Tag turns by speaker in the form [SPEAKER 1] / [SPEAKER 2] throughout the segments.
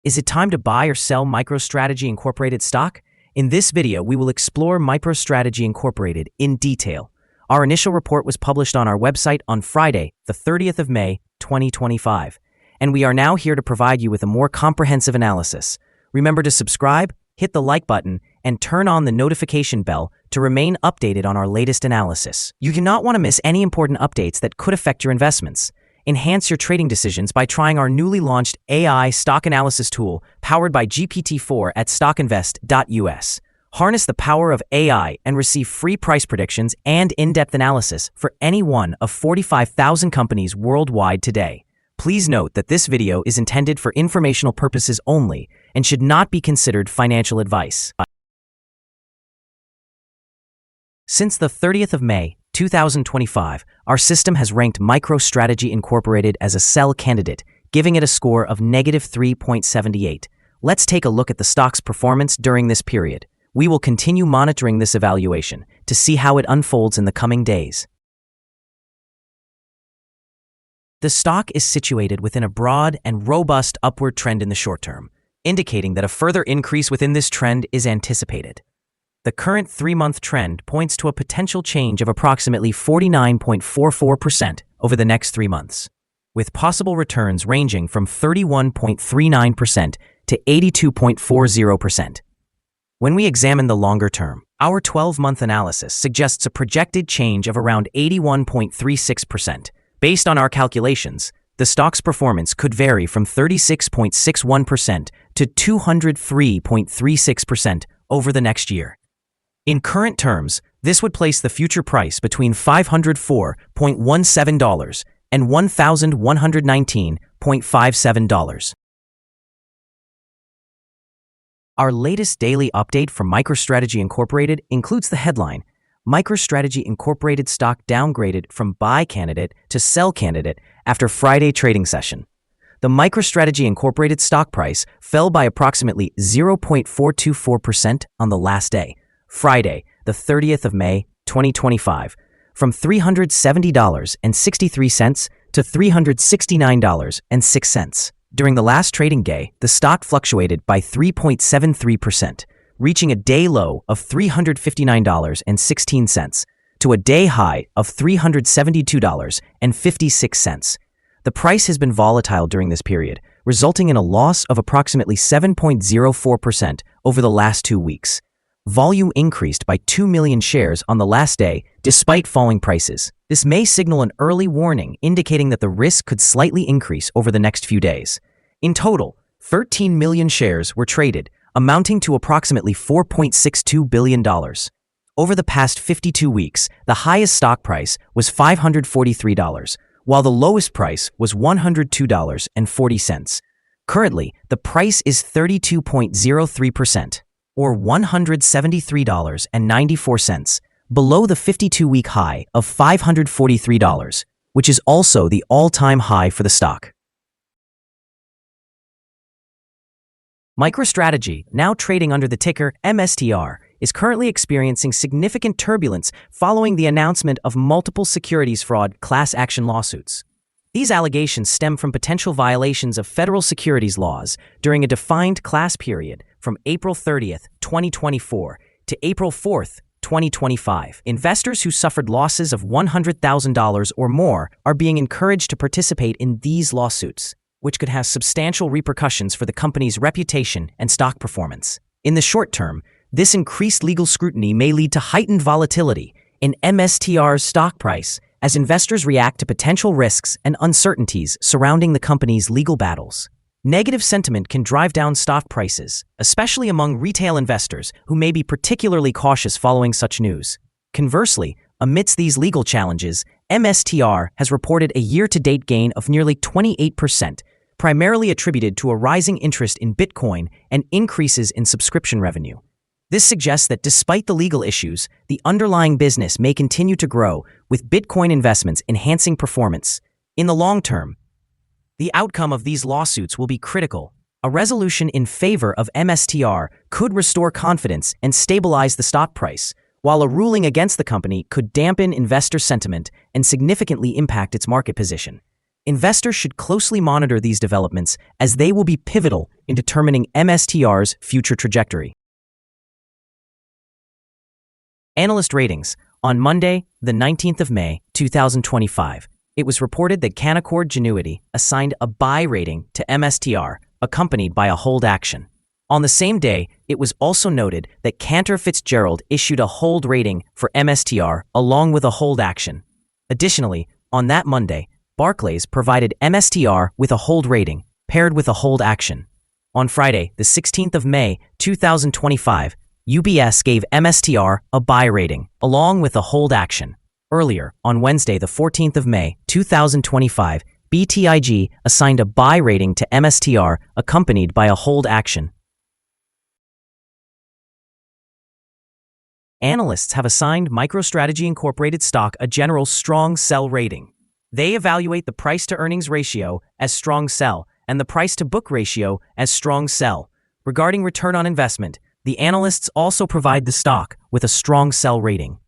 [SPEAKER 1] Is it time to buy or sell MicroStrategy Incorporated stock? In this video, we will explore MicroStrategy Incorporated in detail. Our initial report was published on our website on Friday, the 30th of May, 2025, and we are now here to provide you with a more comprehensive analysis. Remember to subscribe, hit the like button, and turn on the notification bell to remain updated on our latest analysis. You do not want to miss any important updates that could affect your investments. Enhance your trading decisions by trying our newly launched AI stock analysis tool powered by GPT-4 at StockInvest.us. Harness the power of AI and receive free price predictions and in-depth analysis for any one of 45,000 companies worldwide today. Please note that this video is intended for informational purposes only and should not be considered financial advice. Since the 30th of May, 2025, our system has ranked MicroStrategy Incorporated as a sell candidate, giving it a score of -3.78. Let's take a look at the stock's performance during this period. We will continue monitoring this evaluation to see how it unfolds in the coming days. The stock is situated within a broad and robust upward trend in the short term, indicating that a further increase within this trend is anticipated. The current 3-month trend points to a potential change of approximately 49.44% over the next 3 months, with possible returns ranging from 31.39% to 82.40%. When we examine the longer term, our 12-month analysis suggests a projected change of around 81.36%. Based on our calculations, the stock's performance could vary from 36.61% to 203.36% over the next year. In current terms, this would place the future price between $504.17 and $1,119.57. Our latest daily update from MicroStrategy Incorporated includes the headline, MicroStrategy Incorporated stock downgraded from buy candidate to sell candidate after Friday trading session. The MicroStrategy Incorporated stock price fell by approximately 0.424% on the last day, Friday, the 30th of May, 2025, from $370.63 to $369.06. During the last trading day, the stock fluctuated by 3.73%, reaching a day low of $359.16 to a day high of $372.56. The price has been volatile during this period, resulting in a loss of approximately 7.04% over the last 2 weeks. Volume increased by 2 million shares on the last day, despite falling prices. This may signal an early warning indicating that the risk could slightly increase over the next few days. In total, 13 million shares were traded, amounting to approximately $4.62 billion. Over the past 52 weeks, the highest stock price was $543, while the lowest price was $102.40. Currently, the price is 32.03%. or $173.94, below the 52-week high of $543, which is also the all-time high for the stock. MicroStrategy, now trading under the ticker MSTR, is currently experiencing significant turbulence following the announcement of multiple securities fraud class action lawsuits. These allegations stem from potential violations of federal securities laws during a defined class period from April 30th, 2024 to April 4th, 2025. Investors who suffered losses of $100,000 or more are being encouraged to participate in these lawsuits, which could have substantial repercussions for the company's reputation and stock performance. In the short term, this increased legal scrutiny may lead to heightened volatility in MSTR's stock price as investors react to potential risks and uncertainties surrounding the company's legal battles. Negative sentiment can drive down stock prices, especially among retail investors who may be particularly cautious following such news. Conversely, amidst these legal challenges, MSTR has reported a year-to-date gain of nearly 28%, primarily attributed to a rising interest in Bitcoin and increases in subscription revenue. This suggests that despite the legal issues, the underlying business may continue to grow, with Bitcoin investments enhancing performance. In the long term, the outcome of these lawsuits will be critical. A resolution in favor of MSTR could restore confidence and stabilize the stock price, while a ruling against the company could dampen investor sentiment and significantly impact its market position. Investors should closely monitor these developments as they will be pivotal in determining MSTR's future trajectory. Analyst ratings. On Monday, the 19th of May, 2025, it was reported that Canaccord Genuity assigned a buy rating to MSTR, accompanied by a hold action. On the same day, it was also noted that Cantor Fitzgerald issued a hold rating for MSTR along with a hold action. Additionally, on that Monday, Barclays provided MSTR with a hold rating, paired with a hold action. On Friday, the 16th of May, 2025, UBS gave MSTR a buy rating, along with a hold action. Earlier, on Wednesday, the 14th of May, 2025, BTIG assigned a buy rating to MSTR, accompanied by a hold action. Analysts have assigned MicroStrategy Incorporated stock a general strong sell rating. They evaluate the price-to-earnings ratio as strong sell and the price-to-book ratio as strong sell. Regarding return on investment, the analysts also provide the stock with a strong sell rating.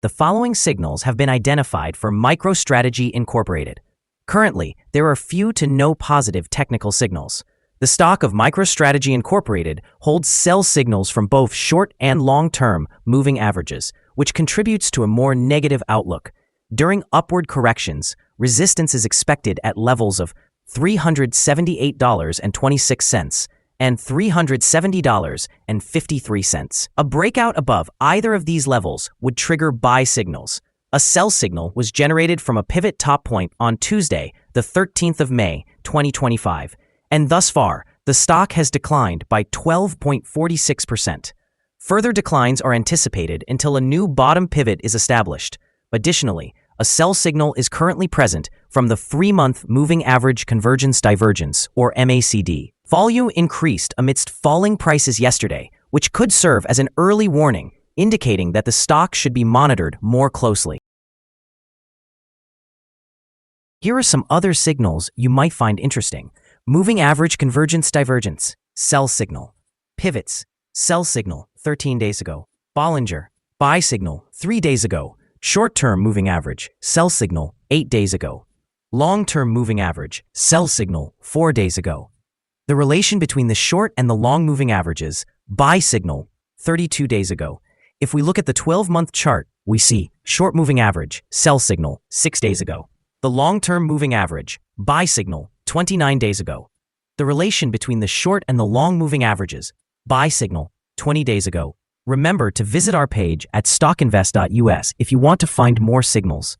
[SPEAKER 1] The following signals have been identified for MicroStrategy Incorporated. Currently, there are few to no positive technical signals. The stock of MicroStrategy Incorporated holds sell signals from both short and long-term moving averages, which contributes to a more negative outlook. During upward corrections, resistance is expected at levels of $378.26 and $370.53. A breakout above either of these levels would trigger buy signals. A sell signal was generated from a pivot top point on Tuesday, the 13th of May, 2025, and thus far, the stock has declined by 12.46%. Further declines are anticipated until a new bottom pivot is established. Additionally, a sell signal is currently present from the 3-month Moving Average Convergence Divergence, or MACD. Volume increased amidst falling prices yesterday, which could serve as an early warning, indicating that the stock should be monitored more closely. Here are some other signals you might find interesting. Moving Average Convergence Divergence, sell signal. Pivots, sell signal, 13 days ago. Bollinger, buy signal, 3 days ago. Short-term moving average, sell signal, 8 days ago. Long-term moving average, sell signal, 4 days ago. The relation between the short and the long moving averages, buy signal, 32 days ago. If we look at the 12-month chart, we see short moving average, sell signal, 6 days ago. The long-term moving average, buy signal, 29 days ago. The relation between the short and the long moving averages, buy signal, 20 days ago. Remember to visit our page at StockInvest.us if you want to find more signals.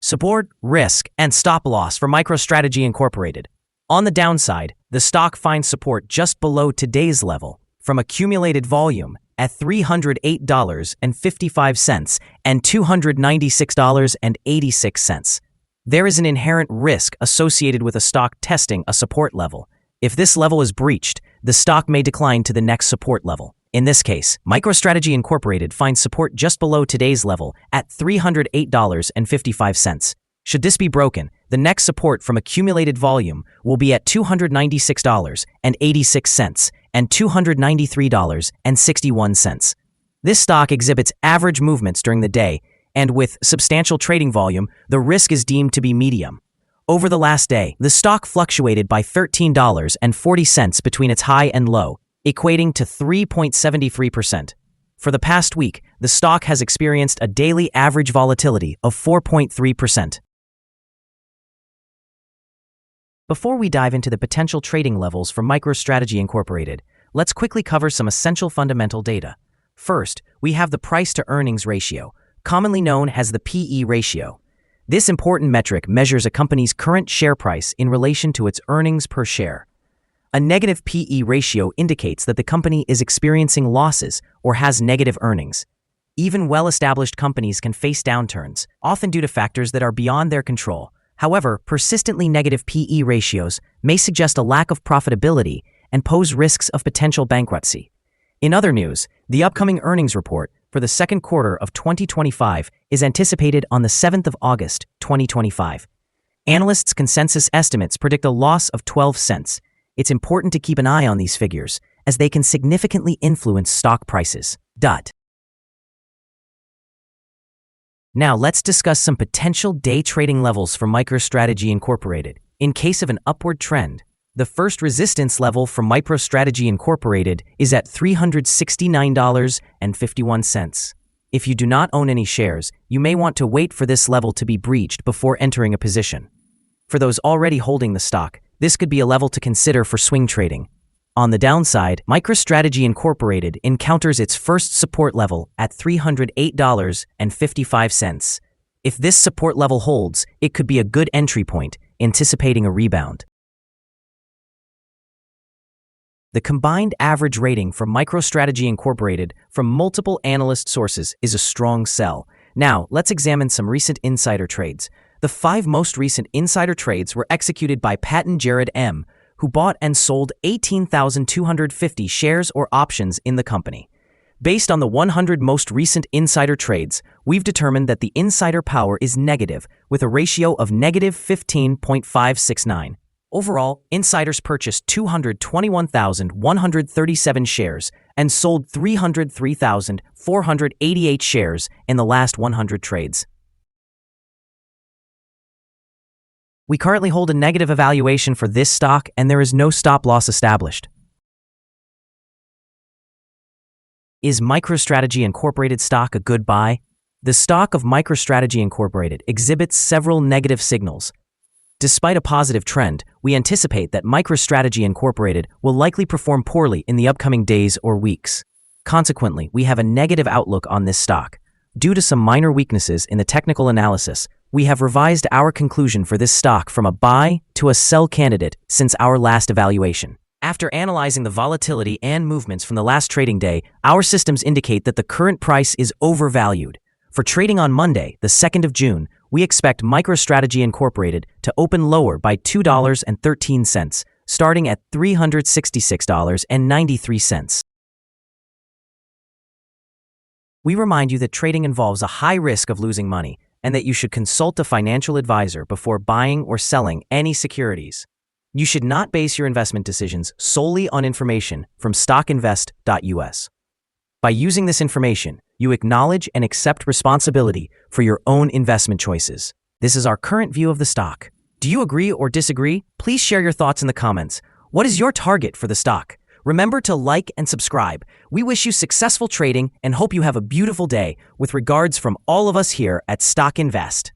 [SPEAKER 1] Support, risk, and stop loss for MicroStrategy Incorporated. On the downside, the stock finds support just below today's level from accumulated volume at $308.55 and $296.86. There is an inherent risk associated with a stock testing a support level. If this level is breached, the stock may decline to the next support level. In this case, MicroStrategy Incorporated finds support just below today's level at $308.55. Should this be broken, the next support from accumulated volume will be at $296.86 and $293.61. This stock exhibits average movements during the day, and with substantial trading volume, the risk is deemed to be medium. Over the last day, the stock fluctuated by $13.40 between its high and low, equating to 3.73%. For the past week, the stock has experienced a daily average volatility of 4.3%. Before we dive into the potential trading levels for MicroStrategy Incorporated, let's quickly cover some essential fundamental data. First, we have the price-to-earnings ratio, commonly known as the PE ratio. This important metric measures a company's current share price in relation to its earnings per share. A negative PE ratio indicates that the company is experiencing losses or has negative earnings. Even well-established companies can face downturns, often due to factors that are beyond their control. However, persistently negative PE ratios may suggest a lack of profitability and pose risks of potential bankruptcy. In other news, the upcoming earnings report for the second quarter of 2025 is anticipated on the 7th of August, 2025. Analysts' consensus estimates predict a loss of 12 cents. It's important to keep an eye on these figures, as they can significantly influence stock prices. Now let's discuss some potential day trading levels for MicroStrategy Incorporated. In case of an upward trend, the first resistance level for MicroStrategy Incorporated is at $369.51. If you do not own any shares, you may want to wait for this level to be breached before entering a position. For those already holding the stock, this could be a level to consider for swing trading. On the downside, MicroStrategy Incorporated encounters its first support level at $308.55. If this support level holds, it could be a good entry point, anticipating a rebound. The combined average rating for MicroStrategy Incorporated from multiple analyst sources is a strong sell. Now, let's examine some recent insider trades. The 5 most recent insider trades were executed by Patton Jared M., who bought and sold 18,250 shares or options in the company. Based on the 100 most recent insider trades, we've determined that the insider power is negative, with a ratio of negative 15.569. Overall, insiders purchased 221,137 shares and sold 303,488 shares in the last 100 trades. We currently hold a negative evaluation for this stock, and there is no stop loss established. Is MicroStrategy Incorporated stock a good buy? The stock of MicroStrategy Incorporated exhibits several negative signals. Despite a positive trend, we anticipate that MicroStrategy Incorporated will likely perform poorly in the upcoming days or weeks. Consequently, we have a negative outlook on this stock. Due to some minor weaknesses in the technical analysis, we have revised our conclusion for this stock from a buy to a sell candidate since our last evaluation. After analyzing the volatility and movements from the last trading day, our systems indicate that the current price is overvalued. For trading on Monday, the 2nd of June, we expect MicroStrategy Incorporated to open lower by $2.13, starting at $366.93. We remind you that trading involves a high risk of losing money, and that you should consult a financial advisor before buying or selling any securities. You should not base your investment decisions solely on information from StockInvest.us. By using this information, you acknowledge and accept responsibility for your own investment choices. This is our current view of the stock. Do you agree or disagree? Please share your thoughts in the comments. What is your target for the stock? Remember to like and subscribe. We wish you successful trading and hope you have a beautiful day. With regards from all of us here at Stock Invest.